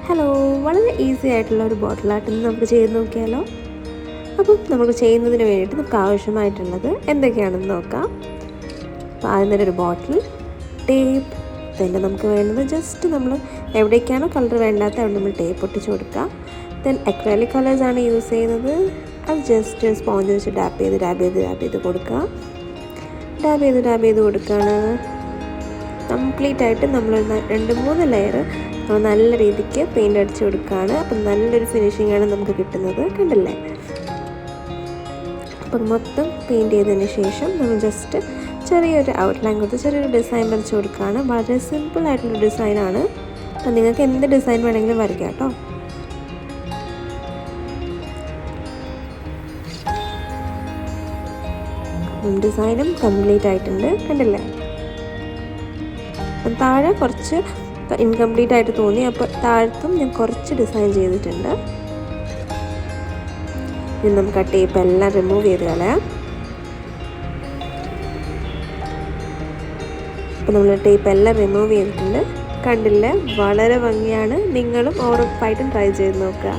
Hello, വളരെ easy ആയിട്ടുള്ള ഒരു ബോട്ടിൽ ആർട്ട് നമുക്ക് ചെയ്ത് നോക്കിയാലോ? അപ്പം നമുക്ക് ചെയ്യുന്നതിന് വേണ്ടിയിട്ട് നമുക്ക് ആവശ്യമായിട്ടുള്ളത് എന്തൊക്കെയാണെന്ന് നോക്കാം. അപ്പോൾ ആദ്യം തന്നെ ഒരു ബോട്ടിൽ, ടേപ്പ്, പിന്നെ നമുക്ക് വേണ്ടത് ജസ്റ്റ് നമ്മൾ എവിടേക്കാണോ കളർ വേണ്ടാത്ത അവിടെ നമ്മൾ ടേപ്പ് ഒട്ടിച്ച് കൊടുക്കുക. ദെൻ അക്രലിക് കളേഴ്സാണ് യൂസ് ചെയ്യുന്നത്. അത് ജസ്റ്റ് സ്പോഞ്ച് വെച്ച് ഡാപ്പ് ചെയ്ത് കൊടുക്കുക. ഡാപ്പ് ചെയ്ത് കൊടുക്കുകയാണ്. കംപ്ലീറ്റ് ആയിട്ട് നമ്മൾ 2-3 ലെയർ നല്ല രീതിക്ക് പെയിൻ്റ് അടിച്ച് കൊടുക്കുകയാണ്. അപ്പം നല്ലൊരു ഫിനിഷിംഗ് ആണ് നമുക്ക് കിട്ടുന്നത്. കണ്ടില്ലേ? അപ്പം മൊത്തം പെയിൻറ് ചെയ്തതിന് ശേഷം നമ്മൾ ജസ്റ്റ് ചെറിയൊരു ഔട്ട്ലൈൻ കൊടുത്ത് ചെറിയൊരു ഡിസൈൻ വരച്ച് കൊടുക്കുകയാണ്. വളരെ സിമ്പിളായിട്ടുള്ള ഡിസൈനാണ്. അപ്പം നിങ്ങൾക്ക് എന്ത് ഡിസൈൻ വേണമെങ്കിലും വരയ്ക്കാം കേട്ടോ. ഡിസൈനും കംപ്ലീറ്റ് ആയിട്ടുണ്ട്. കണ്ടില്ലേ? താഴെ കുറച്ച് ഇൻകംപ്ലീറ്റ് ആയിട്ട് തോന്നി, അപ്പോൾ താഴത്തും ഞാൻ കുറച്ച് ഡിസൈൻ ചെയ്തിട്ടുണ്ട്. ഇനി നമുക്ക് ആ ടേപ്പ് എല്ലാം റിമൂവ് ചെയ്ത് കളയാം. അപ്പോൾ നമ്മൾ ടേപ്പ് എല്ലാം റിമൂവ് ചെയ്തിട്ടുണ്ട്. കണ്ടില്ലേ? വളരെ ഭംഗിയാണ്. നിങ്ങളും ഉറപ്പായിട്ടും ട്രൈ ചെയ്ത് നോക്കുക.